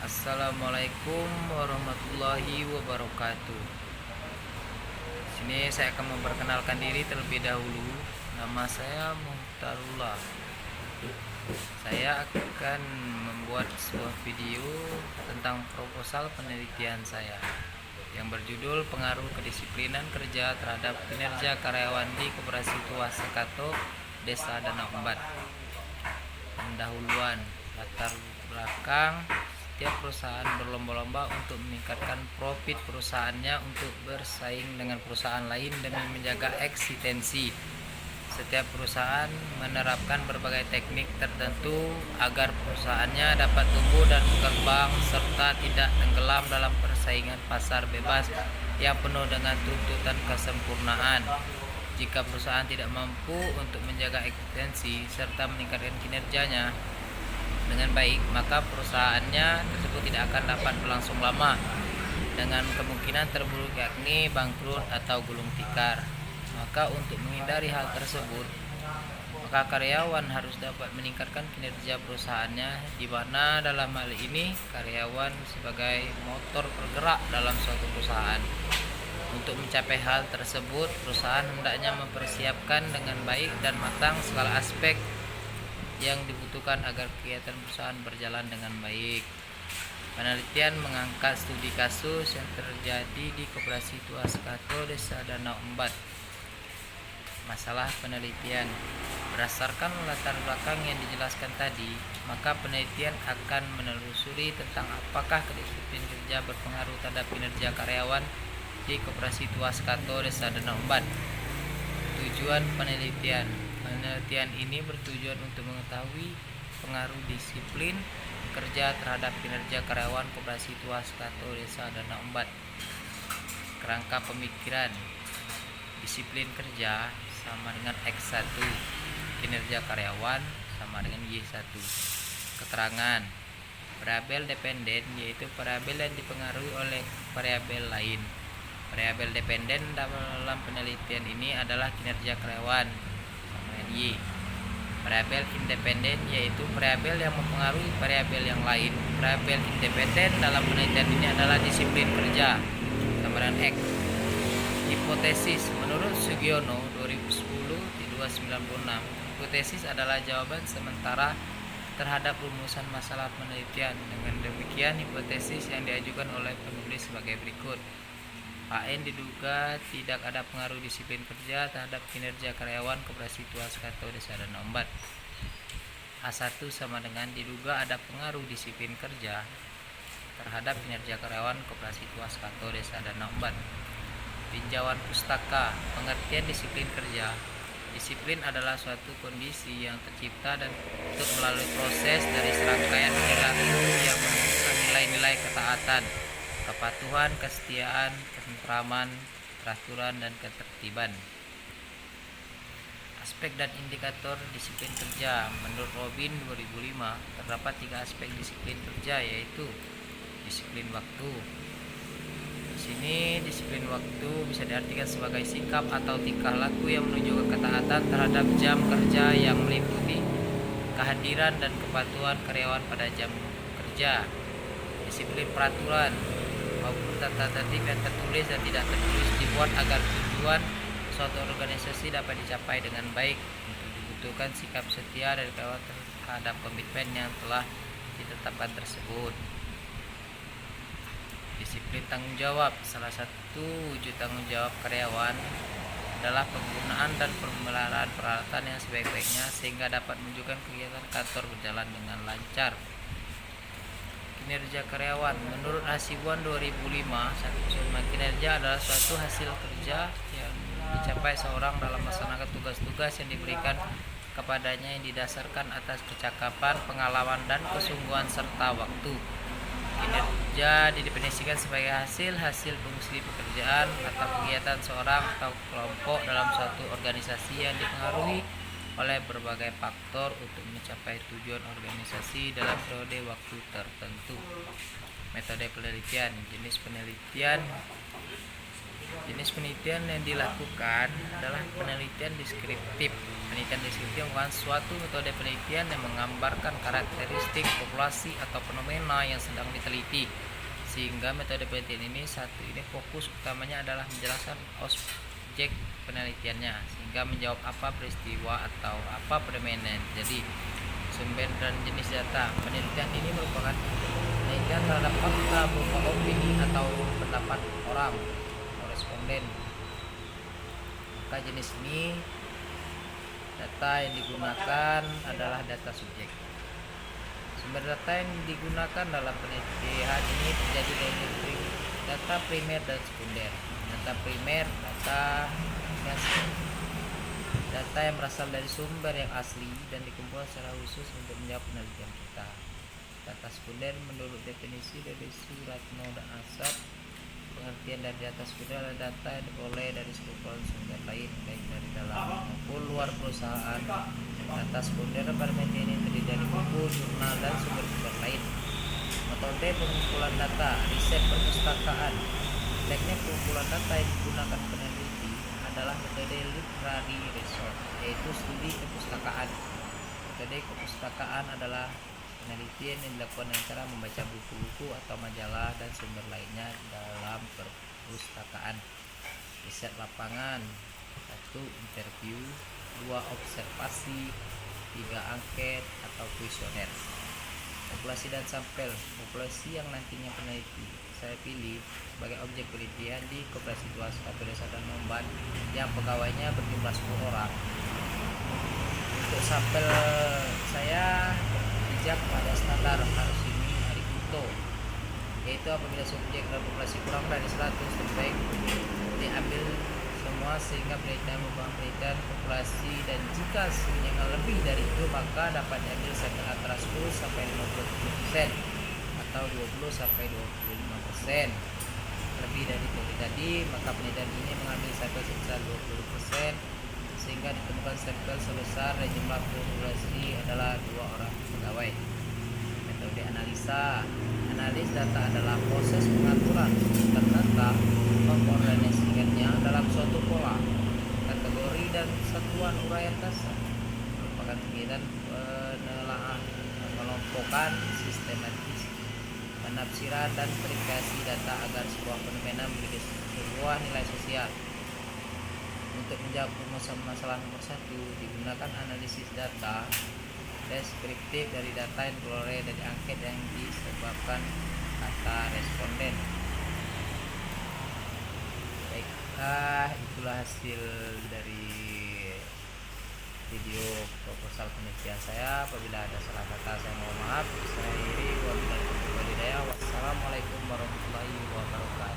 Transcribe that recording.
Assalamualaikum warahmatullahi wabarakatuh. Sini saya akan memperkenalkan diri terlebih dahulu. Nama saya Muhtarullah. Saya akan membuat sebuah video tentang proposal penelitian saya yang berjudul pengaruh kedisiplinan kerja terhadap kinerja karyawan di Koperasi Tuas Sekato, Desa Danau Embat. Pendahuluan, latar belakang. Setiap perusahaan berlomba-lomba untuk meningkatkan profit perusahaannya untuk bersaing dengan perusahaan lain demi menjaga eksistensi. Setiap perusahaan menerapkan berbagai teknik tertentu agar perusahaannya dapat tumbuh dan berkembang serta tidak tenggelam dalam persaingan pasar bebas yang penuh dengan tuntutan kesempurnaan. Jika perusahaan tidak mampu untuk menjaga eksistensi serta meningkatkan kinerjanya dengan baik, maka perusahaannya tersebut tidak akan dapat berlangsung lama dengan kemungkinan terburuk yakni bangkrut atau gulung tikar. Maka untuk menghindari hal tersebut, maka karyawan harus dapat meningkatkan kinerja perusahaannya, di mana dalam hal ini karyawan sebagai motor bergerak dalam suatu perusahaan. Untuk mencapai hal tersebut, perusahaan hendaknya mempersiapkan dengan baik dan matang segala aspek yang dibutuhkan agar kegiatan perusahaan berjalan dengan baik. Penelitian mengangkat studi kasus yang terjadi di Koperasi Tuas Sekato, Desa Danau Embat. Masalah penelitian. Berdasarkan latar belakang yang dijelaskan tadi, maka penelitian akan menelusuri tentang apakah kedisiplinan kerja berpengaruh terhadap kinerja karyawan di Koperasi Tuas Sekato, Desa Danau Embat. Tujuan penelitian. Penelitian ini bertujuan untuk mengetahui pengaruh disiplin kerja terhadap kinerja karyawan Koperasi Tuas Sekato, Desa Danau Embat. Kerangka pemikiran. Disiplin kerja sama dengan X1, kinerja karyawan sama dengan Y1. Keterangan. Variabel dependen yaitu variabel yang dipengaruhi oleh variabel lain. Variabel dependen dalam penelitian ini adalah kinerja karyawan sama dengan Y. Variabel independen yaitu variabel yang mempengaruhi variabel yang lain. Variabel independen dalam penelitian ini adalah disiplin kerja sama dengan X. Hipotesis. Menurut Sugiono 2010-296, hipotesis adalah jawaban sementara terhadap rumusan masalah penelitian. Dengan demikian, hipotesis yang diajukan oleh penulis sebagai berikut. AN diduga tidak ada pengaruh disiplin kerja terhadap kinerja karyawan Koperasi Tuas Sekato, Desa Danau Embat. A1 sama dengan diduga ada pengaruh disiplin kerja terhadap kinerja karyawan Koperasi Tuas Sekato, Desa Danau Embat. Tinjauan pustaka. Pengertian disiplin kerja. Disiplin adalah suatu kondisi yang tercipta dan untuk melalui proses dari serangkaian perilaku yang menunjukkan nilai-nilai ketaatan, kepatuhan, kesetiaan, ketentraman, peraturan, dan ketertiban. Aspek dan indikator disiplin kerja. Menurut Robin 2005, terdapat 3 aspek disiplin kerja, yaitu disiplin waktu. Di sini disiplin waktu bisa diartikan sebagai sikap atau tingkah laku yang menunjukkan ketaatan terhadap jam kerja yang meliputi kehadiran dan kepatuhan karyawan pada jam kerja. Disiplin peraturan maupun tata tertib yang tertulis dan tidak tertulis dibuat agar tujuan suatu organisasi dapat dicapai dengan baik. Untuk dibutuhkan sikap setia dari karyawan terhadap komitmen yang telah ditetapkan tersebut. Disiplin tanggung jawab. Salah satu wujud tanggung jawab karyawan adalah penggunaan dan pemeliharaan peralatan yang sebaik-baiknya sehingga dapat menunjukkan kegiatan kantor berjalan dengan lancar. Kinerja karyawan. Menurut Hasibuan 2005, kinerja adalah suatu hasil kerja yang dicapai seorang dalam melaksanakan tugas-tugas yang diberikan kepadanya yang didasarkan atas kecakapan, pengalaman, dan kesungguhan serta waktu. Kinerja didefinisikan sebagai hasil fungsi pekerjaan atau kegiatan seorang atau kelompok dalam suatu organisasi yang dipengaruhi oleh berbagai faktor untuk mencapai tujuan organisasi dalam periode waktu tertentu. Metode penelitian. Jenis penelitian yang dilakukan adalah penelitian deskriptif. Penelitian deskriptif merupakan suatu metode penelitian yang menggambarkan karakteristik populasi atau fenomena yang sedang diteliti. Sehingga metode penelitian ini fokus utamanya adalah menjelaskan objek penelitiannya, sehingga menjawab apa peristiwa atau apa fenomena. Jadi sumber dan jenis data. Penelitian ini merupakan penelitian terhadap fakta berupa opini atau pendapat orang atau responden. Maka jenis ini data yang digunakan adalah data subjek. Sumber data yang digunakan dalam penelitian ini terjadi dari data primer dan sekunder. Data primer, data yang berasal dari sumber yang asli dan dikumpulkan secara khusus untuk menjawab penelitian kita. Data sekunder menurut definisi dari Suratno dan Asad, pengertian dari data sekunder adalah data yang diperoleh dari sekumpulan sumber lain, baik dari dalam maupun luar perusahaan. Data sekunder pada media ini terdiri dari buku, jurnal, dan sumber-sumber lain. Metode pengumpulan data, riset perpustakaan. Teknik pengumpulan data yang digunakan peneliti adalah metode literary research, yaitu studi kepustakaan. Metode kepustakaan adalah penelitian yang dilakukan dengan cara membaca buku-buku atau majalah dan sumber lainnya dalam perpustakaan. Riset lapangan: 1. Interview, 2. Observasi, 3. Angket atau kuesioner. Populasi dan sampel. Populasi yang nantinya peneliti saya pilih sebagai objek penelitian di Koperasi Swasta Desa dan Momban yang pegawainya berjumlah 10 orang. Untuk sampel saya bijak pada standar Harusimi Harikuto, yaitu apabila subjek dan populasi kurang dari 100 lebih baik diambil semua sehingga penelitian merupakan penelitian populasi, dan jika sebenarnya lebih dari itu maka dapat diambil sampel antara 10 sampai 50% atau 20 sampai 25%. Lebih dari itu tadi maka penelitian ini mengambil sampel sebesar 20% sehingga ditemukan sampel sebesar dan jumlah populasi adalah 2 orang pegawai. Metode analisa. Analis data adalah proses pengaturan data, mengkoordinasikannya dalam suatu pola, kategori, dan satuan uraian dasar. Merupakan kegiatan penelaahan, mengelompokkan, sistematis, penafsiran, dan verifikasi data agar sebuah fenomena memiliki sebuah nilai sosial. Untuk menjawab masalah nomor 1, digunakan analisis data deskriptif dari data yang diperoleh dari angket yang disebabkan kata responden. Baiklah, itulah hasil dari video proposal penelitian saya. Apabila ada salah kata saya mohon maaf. Saya Iri, wabillahi